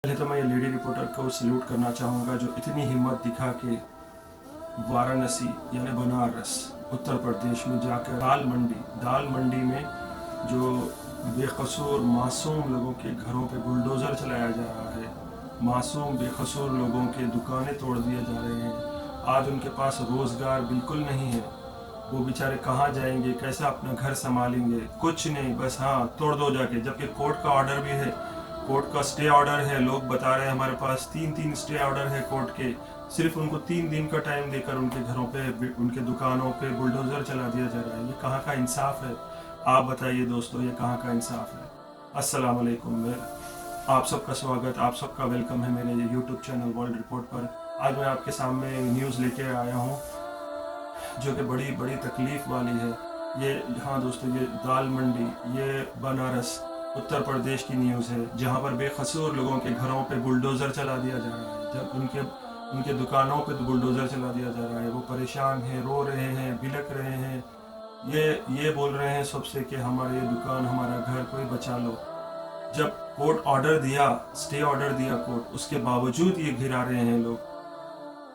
पहले तो मैं ये लेडी रिपोर्टर को सल्यूट करना चाहूँगा जो इतनी हिम्मत दिखा के वाराणसी यानी बनारस उत्तर प्रदेश में जाकर दाल मंडी में जो बेकसूर मासूम लोगों के घरों पे बुलडोज़र चलाया जा रहा है, मासूम बेकसूर लोगों के दुकानें तोड़ दिए जा रहे हैं। आज उनके पास रोज़गार बिल्कुल नहीं है, वो बेचारे कहाँ जाएंगे, कैसे अपना घर संभालेंगे, कुछ नहीं, बस हाँ तोड़ दो जाके। जबकि कोर्ट का ऑर्डर भी है, कोर्ट का स्टे ऑर्डर है। लोग बता रहे हैं हमारे पास तीन स्टे ऑर्डर है कोर्ट के, सिर्फ उनको 3 दिन का टाइम देकर उनके घरों पे, उनके दुकानों पे बुलडोज़र चला दिया जा रहा है। ये कहाँ का इंसाफ है? आप बताइए दोस्तों, ये कहाँ का इंसाफ है? अस्सलाम वालेकुम, आप सबका स्वागत, आप सबका वेलकम है मेरे यूट्यूब चैनल वर्ल्ड रिपोर्ट पर। आज मैं आपके सामने न्यूज़ लेके आया हूँ जो कि बड़ी तकलीफ़ वाली है। ये हाँ दोस्तों, ये दाल मंडी, ये बनारस उत्तर प्रदेश की न्यूज़ है, जहाँ पर बेकसूर लोगों के घरों पे बुलडोज़र चला दिया जा रहा है। जब उनके दुकानों पे बुलडोज़र चला दिया जा रहा है, वो परेशान हैं, रो रहे हैं, बिलख रहे हैं, ये बोल रहे हैं सबसे कि हमारा ये दुकान, हमारा घर कोई बचा लो। जब कोर्ट ऑर्डर दिया, स्टे ऑर्डर दिया कोर्ट, उसके बावजूद ये घिरा रहे हैं लोग।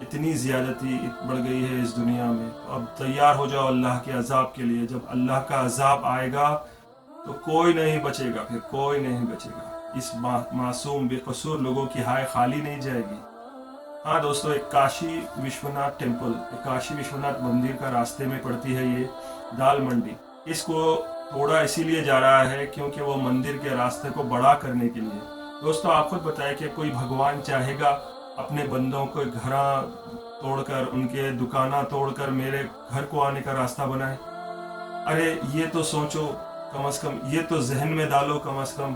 इतनी ज़्यादती बढ़ गई है इस दुनिया में। अब तैयार हो जाओ अल्लाह के अजाब के लिए। जब अल्लाह का अजाब आएगा तो कोई नहीं बचेगा, फिर कोई नहीं बचेगा। इस मासूम बेकसूर लोगों की हाय खाली नहीं जाएगी। हाँ दोस्तों, एक काशी विश्वनाथ टेम्पल, एक काशी विश्वनाथ मंदिर का रास्ते में पड़ती है ये दाल मंडी। इसको तोड़ा इसीलिए जा रहा है क्योंकि वो मंदिर के रास्ते को बड़ा करने के लिए। दोस्तों आप खुद बताएं कि कोई भगवान चाहेगा अपने बंदों को घर तोड़कर, उनके दुकाना तोड़कर मेरे घर को आने का रास्ता बनाए? अरे ये तो सोचो कम से कम, ये तो जहन में डालो कम से कम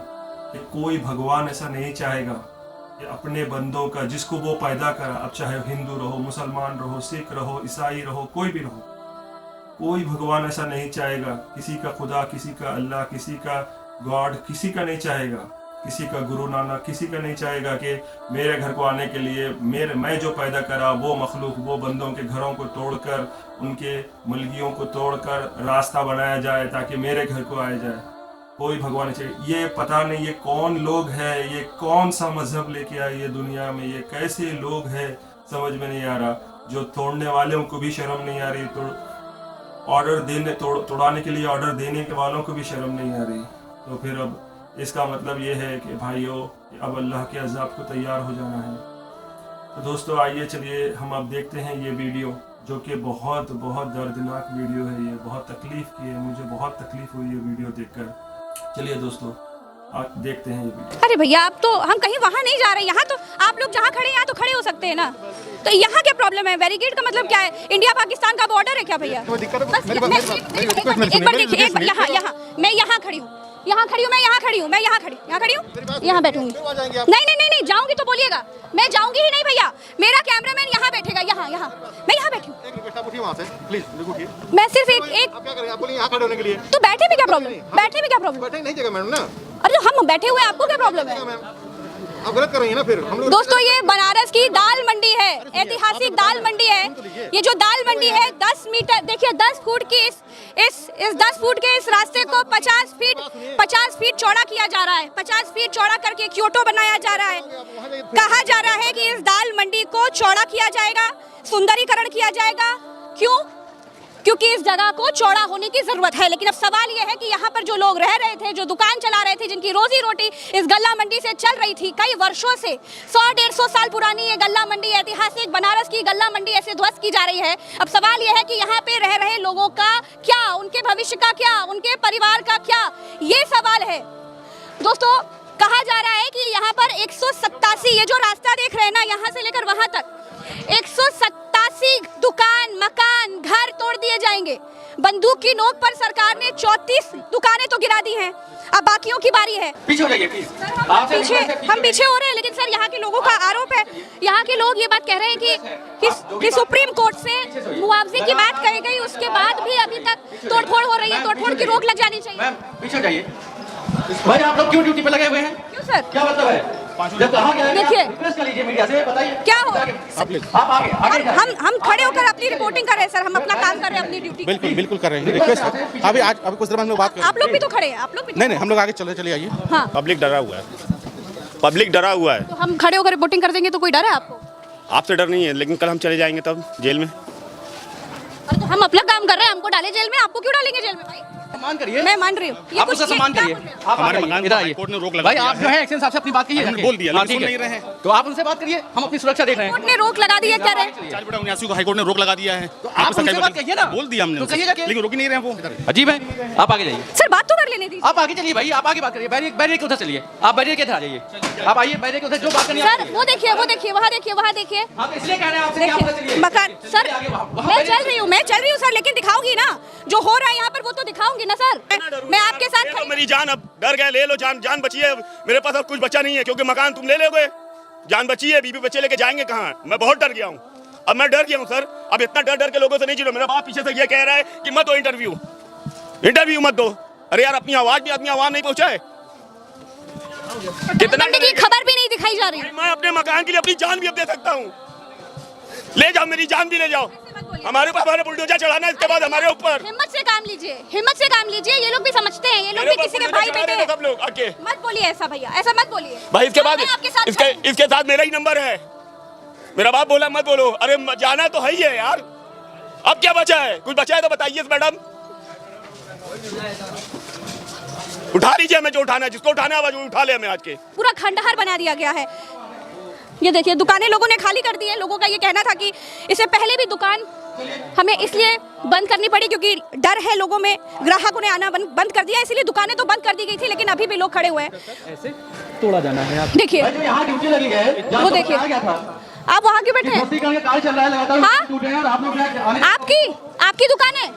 कि कोई भगवान ऐसा नहीं चाहेगा कि अपने बंदों का, जिसको वो पैदा करा, अब चाहे हिंदू रहो, मुसलमान रहो, सिख रहो, ईसाई रहो, कोई भी रहो, कोई भगवान ऐसा नहीं चाहेगा। किसी का खुदा, किसी का अल्लाह, किसी का गॉड, किसी का नहीं चाहेगा, किसी का गुरु नानक, किसी का नहीं चाहेगा कि मेरे घर को आने के लिए मैं जो पैदा करा वो मखलूक, वो बंदों के घरों को तोड़कर, उनके मुलगियों को तोड़कर रास्ता बनाया जाए ताकि मेरे घर को आया जाए। कोई भगवान नहीं चाहिए। ये पता नहीं ये कौन लोग हैं, ये कौन सा मजहब लेके आए ये दुनिया में, ये कैसे लोग हैं समझ में नहीं आ रहा। जो तोड़ने वालों को भी शर्म नहीं आ रही, तो ऑर्डर देने, तोड़ाने के लिए ऑर्डर देने के वालों को भी शर्म नहीं आ रही। तो फिर अब इसका मतलब ये है कि भाइयों, अब अल्लाह के अजाब को तैयार हो जाना है। तो दोस्तों आइए चलिए हम अब देखते हैं ये वीडियो, जो कि बहुत दर्दनाक वीडियो है। ये बहुत तकलीफ़ की है, मुझे बहुत तकलीफ़ हुई ये वीडियो देखकर। चलिए दोस्तों आप देखते हैं ये वीडियो। अरे भैया, आप तो, हम कहीं वहाँ नहीं जा रहे, यहाँ तो आप लोग जहाँ खड़े हैं यहाँ तो खड़े हो सकते हैं ना। तो यहाँ क्या प्रॉब्लम है? बैरिकेड का मतलब क्या है? इंडिया पाकिस्तान का बॉर्डर है क्या भैया? एक बार देखिए, यहाँ मैं यहाँ खड़ी हूँ, यहाँ बैठूंगी। नहीं, जाऊंगी तो बोलिएगा, मैं जाऊंगी ही नहीं भैया। मेरा कैमरामैन यहाँ बैठेगा, यहाँ मैं यहाँ बैठी हूँ। मैं सिर्फ एक तो बैठे भी क्या प्रॉब्लम? बैठे नहीं जगह मैडम ना। अरे हम बैठे हुए, आपको क्या प्रॉब्लम है? आप गलत कर रही हैं ना फिर हम लोग। दोस्तों ये बनारस की दाल मंडी है, ऐतिहासिक दाल मंडी है। ये जो दाल मंडी है 10 मीटर, देखिए 10 फुट की इस 10 फुट के इस रास्ते को 50 फीट चौड़ा किया जा रहा है। 50 फीट चौड़ा करके क्योटो बनाया जा रहा है। कहा जा रहा है कि इस दाल मंडी को चौड़ा किया जाएगा, सुंदरीकरण किया जाएगा। क्यों? क्योंकि इस जगह को चौड़ा होने की जरूरत है। लेकिन अब सवाल यह है कि यहाँ पर जो लोग रह रहे थे, जो दुकान चला रहे थे, जिनकी रोजी रोटी इस गल्ला मंडी से चल रही थी कई वर्षों से, 100-150 साल पुरानी ये गल्ला मंडी, ऐतिहासिक बनारस की गल्ला मंडी ऐसे ध्वस्त की जा रही है। अब सवाल यह है कि यहाँ पे रह रहे लोगों का क्या, उनके भविष्य का क्या, उनके परिवार का क्या, ये सवाल है। दोस्तों कहा जा रहा है कि यहाँ पर 187, ये जो रास्ता देख रहे हैं ना, यहाँ से लेकर वहां तक 187 दुकान, मकान, घर तोड़ दिए जाएंगे। बंदूक की नोक पर सरकार ने 34 दुकानें तो गिरा दी हैं। अब बाकियों की बारी है। पीछे हो जाइए प्लीज। हम पीछे हो रहे हैं, लेकिन सर यहाँ के लोगों का आरोप है, यहाँ के लोग ये बात कह रहे हैं कि सुप्रीम कोर्ट से मुआवजे की बात कही गई, उसके बाद भी अभी तक तोड़फोड़ हो रही है। तोड़फोड़ की रोक लग जानी चाहिए। पीछे हो जाइए भाई। आप लोग क्यों ड्यूटी पे लगे हुए हैं? क्यों सर? क्या मतलब है? जब कहा गया है, देखिए, रिक्वेस्ट कर लीजिए मीडिया से, बताइए क्या हो। आप आगे हम खड़े होकर अपनी रिपोर्टिंग कर रहे हैं सर, हम अपना काम कर रहे हैं, अपनी ड्यूटी बिल्कुल कर रहे हैं। रिक्वेस्ट अभी कुछ देर में हम लोग बात करें। आप लोग भी तो खड़े हैं, आप लोग भी। नहीं हम लोग आगे चले आइए। हाँ। पब्लिक डरा हुआ है। पब्लिक डरा हुआ है। तो हम खड़े होकर रिपोर्टिंग कर देंगे तो कोई डर है आपको? आपसे डर नहीं है, लेकिन कल हम चले जाएंगे तब जेल में। अरे तो हम अपना काम कर रहे हैं, हमको डाले जेल में, आपको क्यों डालेंगे जेल में भाई? सम्मान करिए। मैं मान रही हूँ। आप उसका सम्मान करिए। आप हमारे आइए, मकान इधर को आइए। कोर्ट ने रोक लगा भाई दिया आप जो है एक्शन साहब से अपनी बात कहिए। हमने बोल दिया, लेकिन ठीक सुन है। नहीं रहे हैं। तो आप उनसे बात करिए, हम अपनी सुरक्षा देख रहे हैं। कोर्ट ने रोक लगा दी है, कह रहे हैं। 4/79 को हाईकोर्ट ने रोक लगा दिया है। तो आप उनसे बात कहिए ना। बोल दिया हमने तो उनसे, कहिए जाके। लेकिन रोक ही नहीं रहे हैं वो। अजीब है। आप आगे जाइए। सर बात तो कर लेने दीजिए। आप आगे चलिए भाई, आप आगे बात करिए। बैरियर के उधर चलिए, आप बैरियर के इधर आ जाइए। आप आइए बैरियर के उधर, जो बात करनी है आप सर करिए। वो देखिए, वो देखिए, वहाँ देखिए, वहाँ देखिए। आप इसलिए कह रहे हैं आपसे, क्या पता चलिए मकान सर, आगे वहाँ मैं चल रही हूँ सर, लेकिन दिखाऊंगी ना जो हो रहा है यहाँ पर, वो तो दिखाऊंगी ना सर। मैं आपके साथ ले लो खड़ी- मेरी जान, अब डर गए, ले लो जान, जान बची है। मेरे पास अब कुछ बचा नहीं है, क्योंकि मकान तुम ले लोगे, जान बची है। बीबी बच्चे लेके जाएंगे कहाँ? मैं बहुत डर गया हूँ, अब मैं डर गया हूँ सर। अब इतना डर के लोगों से नहीं जीरो। मेरा बाप पीछे से ये कह रहा है कि मत दो इंटरव्यू मत दो। अरे यार, अपनी आवाज भी आदमी आवाज नहीं पहुंचाए। कितना मंडी की खबर भी नहीं दिखाई जा रही। मैं अपने मकान के लिए अपनी जान भी अब दे सकता हूँ। ले जाओ, मेरी जान भी ले जाओ। हमारे ऊपर हमारे बुलडोजर चढ़ाना, इसके बाद हमारे ऊपर। हिम्मत से काम लीजिए, हिम्मत से काम लीजिए। ये लोग भी समझते हैं, ये लोग भी किसी के भाई बेटे हैं। सब लोग आके मत बोलिए ऐसा भैया, ऐसा मत बोलिए भाई। इसके बाद मैं आपके साथ इसके साथ मेरा ही नंबर है। मेरा बाप बोला मत बोलो। अरे जाना तो है ही है यार, अब क्या बचा है? कुछ बचा है तो बताइए मैडम। उठा लीजिए हमें, जो उठाना है, जिसको उठाना है वो उठा ले हमें आज के। पूरा खंडहर बना दिया गया है। ये देखिए, दुकानें लोगों ने खाली कर दी है। लोगों का ये कहना था कि इससे पहले भी दुकान हमें इसलिए बंद करनी पड़ी क्योंकि डर है लोगों में, ग्राहकों ने आना बंद कर दिया, इसलिए दुकानें तो बंद कर दी गई थी, लेकिन अभी भी लोग खड़े हुए हैं। ऐसे तोड़ा जाना है आप। देखिए भाई जो यहाँ ड्यूटी लगी है, वो देखिए, आप वहाँ क्यों बैठे हैं? कार्य चल रहा है लगातार, हाँ? टूट रहे हैं और आप लोग आपकी दुकान है।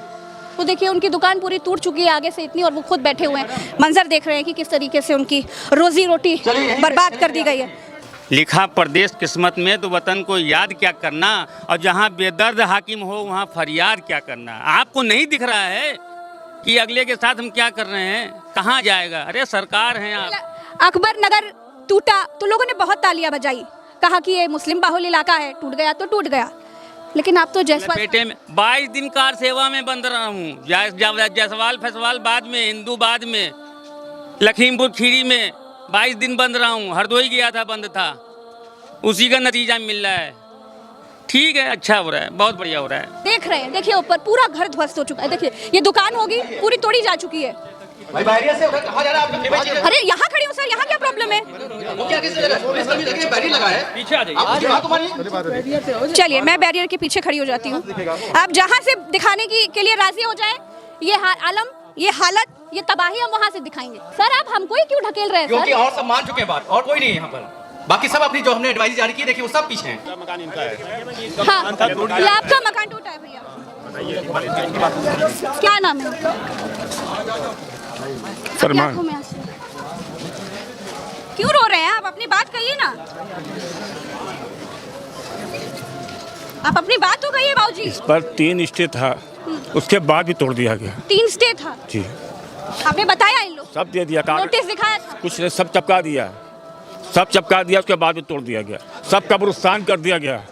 वो देखिए, उनकी दुकान पूरी टूट चुकी है आगे से इतनी, और वो खुद बैठे हुए हैं, मंजर देख रहे हैं कि किस तरीके से उनकी रोजी रोटी बर्बाद कर दी गई है। लिखा परदेश किस्मत में तो वतन को याद क्या करना, और जहाँ बेदर्द हाकिम हो वहाँ फरियाद क्या करना। आपको नहीं दिख रहा है कि अगले के साथ हम क्या कर रहे हैं, कहाँ जाएगा? अरे सरकार हैं आप। अकबर नगर टूटा तो लोगों ने बहुत तालियां बजाई, कहा कि ये मुस्लिम बाहुल इलाका है, टूट गया तो टूट गया। लेकिन आप तो जयसवाल बेटे में 22 दिन कार सेवा में बंद रहा हूँ। जयसवाल फैसवाल बाद में, हिंदू बाद में, लखीमपुर खीरी में 22 दिन बंद रहा हूँ। हरदोई गया था, बंद था, उसी का नतीजा मिल रहा है। ठीक है, अच्छा हो रहा है, बहुत बढ़िया हो रहा है। देख रहे हैं, देखिए ऊपर पूरा घर ध्वस्त हो चुका है। देखिए ये दुकान होगी पूरी तोड़ी जा चुकी है। भाई बैरियर से उधर कहाँ जा रहा है आप? अरे यहाँ खड़ी हूँ सर, यहाँ क्या प्रॉब्लम है? वो क्या किस जगह पुलिस कर्मी लगे, बैरियर लगा है, पीछे आ जाइए। आप जहाँ तो मानिए। चलिए मैं बैरियर के पीछे खड़ी हो जाती हूँ। आप जहाँ से दिखाने के लिए राजी हो जाए, ये आलम, ये हालत, ये तबाही हम वहाँ से दिखाएंगे। सर आप हमको ही क्यों ढकेल रहे हैं क्योंकि सर? और सब मान चुके हैं बात, और कोई नहीं है यहाँ पर। बाकी सब अपनी जो हमने एडवाइस जारी की, देखिए वो सब पीछे हैं। मकान इनका है। हाँ, ये आपका मकान टूटा है भैया। क्या नाम है? फरमान। आंखों में आंसू। क्यों रो रहे हैं आप? अपनी बात कहिए ना, आप अपनी बात तो कहिए बाबूजी। इस पर 3 स्टे था, उसके बाद भी तोड़ दिया गया। 3 स्टे था जी, आपने बताया इन लोग? सब दे दिया, कागज नोटिस दिखाया था? कुछ ने सब चपका दिया, सब चपका दिया, उसके बाद भी तोड़ दिया गया, सब कब्रिस्तान कर दिया गया।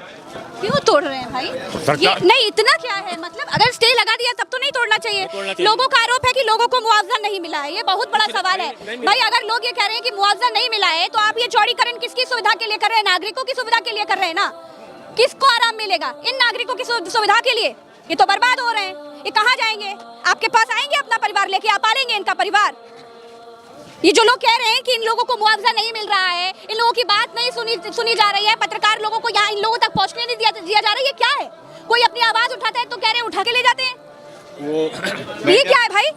क्यों तोड़ रहे हैं भाई? ये नहीं, इतना क्या है मतलब? अगर स्टे लगा दिया तब तो नहीं तोड़ना चाहिए। लोगों का आरोप है कि लोगों को मुआवजा नहीं मिला है, ये बहुत बड़ा सवाल है भाई। अगर लोग ये कह रहे हैं कि मुआवजा नहीं मिला है, तो आप ये चौड़ीकरण किसकी सुविधा के लिए कर रहे हैं? नागरिकों की सुविधा के लिए कर रहे हैं ना। किसको आराम मिलेगा? इन नागरिकों की सुविधा के लिए। ये तो बर्बाद हो रहे हैं, ये कहाँ जाएंगे? आपके पास आएंगे अपना परिवार लेके, आप पालेंगे इनका परिवार? ये जो लोग कह रहे हैं कि इन लोगों को मुआवजा नहीं मिल रहा है, इन लोगों की बात नहीं सुनी जा रही है, पत्रकार लोगों को यहाँ इन लोगों तक पहुँचने नहीं दिया जा रहा है, ये क्या है? कोई अपनी आवाज उठाता है तो कह रहे हैं उठा के ले जाते हैं। ये क्या है भाई?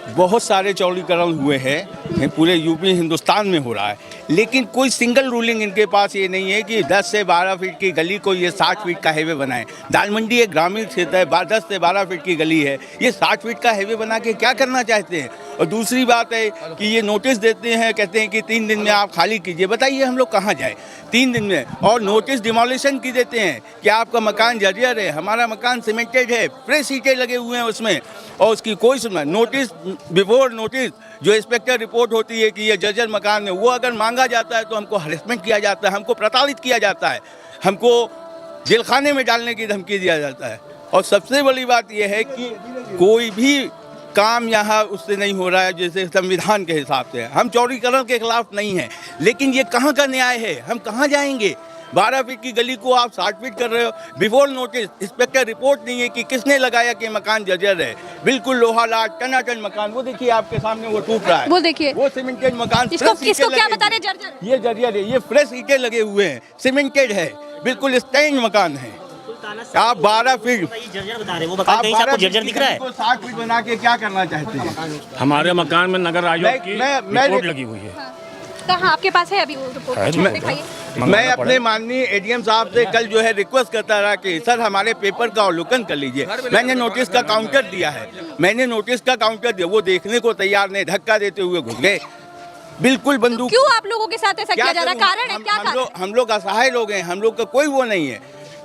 बहुत सारे चौड़ीकरण हुए हैं, पूरे यूपी हिंदुस्तान में हो रहा है, लेकिन कोई सिंगल रूलिंग इनके पास ये नहीं है कि 10 से 12 फीट की गली को ये 60 फीट का हाईवे बनाएं। दाल मंडी एक ग्रामीण क्षेत्र है, 10 से 12 फीट की गली है, ये 60 फीट का हाईवे बना के क्या करना चाहते हैं? और दूसरी बात है कि ये नोटिस देते हैं, कहते हैं कि 3 दिन में आप खाली कीजिए। बताइए हम लोग कहाँ जाएँ 3 दिन में? और नोटिस डिमोलिशन की देते हैं कि आपका मकान जर्जर है, हमारा मकान सीमेंटेड है, फ्रेश ईंटें लगे हुए हैं उसमें, और उसकी कोई सुनवाई। नोटिस बिफोर नोटिस जो इंस्पेक्टर रिपोर्ट होती है कि ये जर्जर मकान में, वो अगर मांगा जाता है तो हमको हरेसमेंट किया जाता है, हमको प्रताड़ित किया जाता है, हमको जेलखाने में डालने की धमकी दिया जाता है। और सबसे बड़ी बात यह है कि कोई भी काम यहाँ उससे नहीं हो रहा है जैसे संविधान के हिसाब से। हम चौड़ीकरण के खिलाफ नहीं हैं, लेकिन ये कहाँ का न्याय है? हम कहाँ जाएंगे? 12 फीट की गली को आप 60 फीट कर रहे हो। बिफोर नोटिस इंस्पेक्टर रिपोर्ट नहीं है कि किसने लगाया कि मकान जर्जर है, बिल्कुल लोहा लाट टनाटन मकान। वो देखिए आपके सामने वो टूट रहा है, वो देखिए, वो सीमेंटेड मकान। इसको क्या बता रहे जर्जर? ये जर्जर है, ये फ्रेश ईंटें लगे हुए हैं, सीमेंटेड है, बिल्कुल स्टैंड मकान है। आप 12 फीट जर्जर बता रहे, वो मकान कहीं से आपको जर्जर दिख रहा है? 60 फीट बना के क्या करना चाहते हैं? हमारे मकान में नगर आयोग की रिपोर्ट लगी हुई है। कहाँ आपके पास है अभी वो रिपोर्ट? दिखाइए। मैं अपने माननीय एडीएम साहब से कल जो है रिक्वेस्ट करता रहा कि सर हमारे पेपर का अवलोकन कर लीजिए। मैंने नोटिस का काउंटर दिया है, वो देखने को तैयार नहीं, धक्का देते हुए घुस गए। बिल्कुल बंदूक। क्यों आप लोगों के साथ ऐसा किया जा रहा है? कारण है क्या? हम लोग असहाय लोग हैं, हम लोग का कोई वो नहीं है।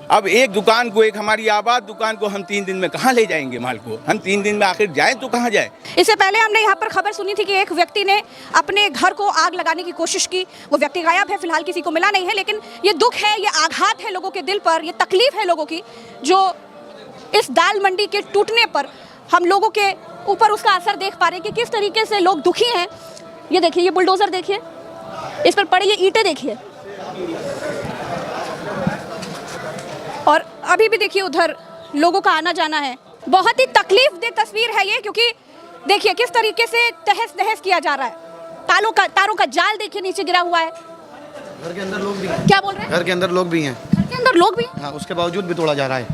अब एक दुकान को, एक हमारी आबाद दुकान को हम 3 दिन में कहाँ ले जाएंगे माल को? हम 3 दिन में आखिर जाएं तो कहाँ जाए? इससे पहले हमने यहाँ पर खबर सुनी थी कि एक व्यक्ति ने अपने घर को आग लगाने की कोशिश की। वो व्यक्ति गायब है, फिलहाल किसी को मिला नहीं है। लेकिन ये दुख है, ये आघात है लोगों के दिल पर, ये तकलीफ है लोगों की, जो इस दाल मंडी के टूटने पर हम लोगों के ऊपर उसका असर देख पा रहे हैं कि किस तरीके से लोग दुखी हैं। ये देखिए, ये बुलडोजर देखिए, इस पर पड़ी ये ईंटें देखिए, और अभी भी देखिए उधर लोगों का आना जाना है। बहुत ही तकलीफ दे तस्वीर है ये, क्योंकि देखिए किस तरीके से तहस नहस किया जा रहा है। तारों का जाल देखिए नीचे गिरा हुआ है। घर के अंदर लोग भी हैं। क्या बोल रहे हैं? घर के अंदर लोग भी हैं। घर के अंदर लोग भी? हाँ, उसके बावजूद भी तोड़ा जा रहा है।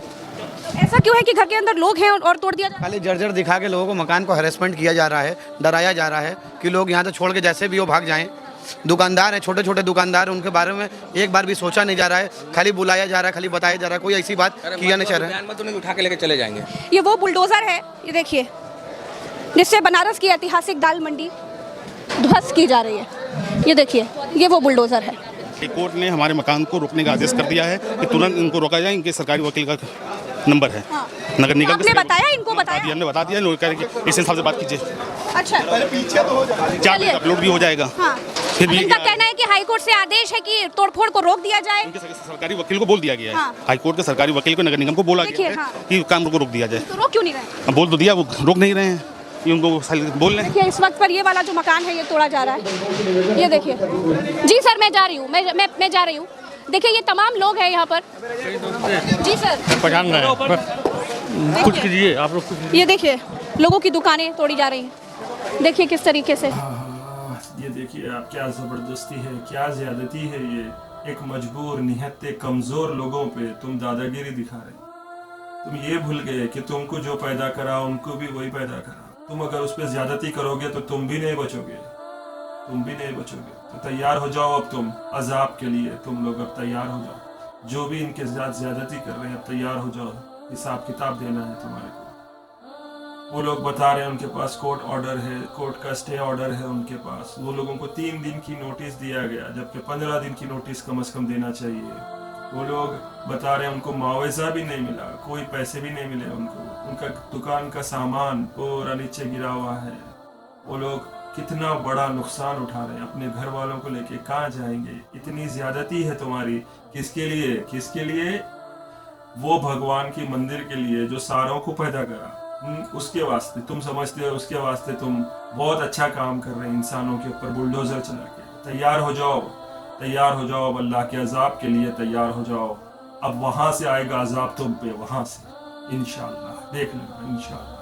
ऐसा क्यों है कि घर के अंदर लोग हैं और तोड़ दिया जा रहा है? खाली जर्जर दिखा के लोगों को मकान को हैरेसमेंट किया जा रहा है, डराया जा रहा है कि लोग यहाँ से छोड़ के जैसे भी वो भाग जाएं। दुकानदार हैं, छोटे छोटे दुकानदार, उनके बारे में एक बार भी सोचा नहीं जा रहा है। खाली बुलाया जा रहा है, खाली बताया जा रहा है, कोई ऐसी बात किया नहीं जा रहा है। उठा के लेके चले जाएंगे। ये वो बुलडोजर है, ये देखिए, जिससे बनारस की ऐतिहासिक दाल मंडी ध्वस्त की जा रही है। ये देखिए, ये वो बुलडोजर है। कोर्ट ने हमारे मकान को रोकने का आदेश कर दिया है कि तुरंत इनको रोका जाए। इनके सरकारी वकील का नंबर है। हाँ। नगर निगम आपने बताया, इनको बताया? हमने बता दिया, इस हिसाब से बात कीजिए। अच्छा, पीछे तो हो जाएगा, अपलोड भी हो जाएगा। हाँ। फिर भी इनका कहना है कि हाईकोर्ट से आदेश है कि तोड़फोड़ को रोक दिया जाए। उनके सरकारी वकील को बोल दिया गया है। हाँ। हाईकोर्ट के सरकारी वकील को नगर निगम को बोला गया है कि काम को रोक दिया जाए। तो रोक क्यों नहीं रहे? बोल तो दिया, वो रोक नहीं रहे हैं, ये उनको बोल रहे हैं। देखिए, इस वक्त पर ये वाला जो मकान है ये तोड़ा जा रहा है। ये देखिए। जी सर, मैं जा रही हूँ, मैं जा रही हूँ। देखिए, ये तमाम लोग हैं यहाँ पर। जी सर, पहचान रहे हैं, कुछ कीजिए आप लोग। ये देखिए, लोगों की दुकानें तोड़ी जा रही हैं। देखिए किस तरीके से। ये देखिए आप, क्या ज़बरदस्ती है, क्या ज़्यादती है। ये एक मजबूर, निहत्ते, कमज़ोर लोगों पे तुम दादागिरी दिखा रहे। तुम ये भूल गए कि तुमको जो पैदा करा उनको भी वही पैदा करा। तुम अगर उस पर ज़्यादती करोगे तो तुम भी नहीं बचोगे, तो तैयार हो जाओ अब तुम अजाब के लिए। तुम लोग अब तैयार हो जाओ, जो भी इनके साथ ज़्यादती कर रहे हैं अब तैयार हो जाओ। हिसाब किताब देना है तुम्हारे को। वो लोग बता रहे हैं उनके पास कोर्ट ऑर्डर है, कोर्ट का स्टे ऑर्डर है उनके पास। वो लोगों को 3 दिन की नोटिस दिया गया, जबकि 15 दिन की नोटिस कम से कम देना चाहिए। वो लोग बता रहे हैं उनको मुआवजा भी नहीं मिला, कोई पैसे भी नहीं मिले उनको। उनका दुकान का सामान पूरा नीचे गिरा हुआ है। वो लोग कितना बड़ा नुकसान उठा रहे हैं। अपने घर वालों को लेके कहाँ जाएंगे? इतनी ज्यादती है तुम्हारी। किसके लिए? वो भगवान की मंदिर के लिए जो सारों को पैदा करा, उसके वास्ते। तुम समझते हो उसके वास्ते तुम बहुत अच्छा काम कर रहे हैं इंसानों के ऊपर बुलडोजर चला के। तैयार हो जाओ, अब अल्लाह के अजाब के लिए तैयार हो जाओ। अब वहां से आएगा अजाब तुम पे, वहां से इंशाअल्लाह, देख लेना इंशाअल्लाह।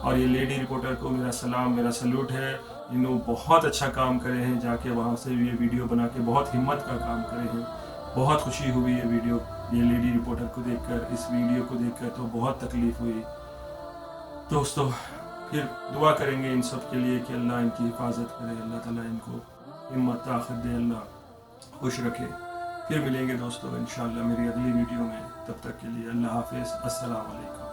और ये लेडी रिपोर्टर को मेरा सलाम, मेरा सल्यूट है। इन्होंने बहुत अच्छा काम करे हैं, जाके वहाँ से ये वीडियो बना के बहुत हिम्मत का काम करे हैं। बहुत खुशी हुई ये लेडी रिपोर्टर को देखकर, इस वीडियो को देखकर तो बहुत तकलीफ हुई। दोस्तों, फिर दुआ करेंगे इन सब के लिए कि अल्लाह इनकी हिफाजत करे, अल्लाह ताला इनको हिम्मत ताकत दे, अल्लाह खुश रखे। फिर मिलेंगे दोस्तों इंशाअल्लाह मेरी अगली वीडियो में। तब तक के लिए अल्लाह हाफिज़, अस्सलाम वालेकुम।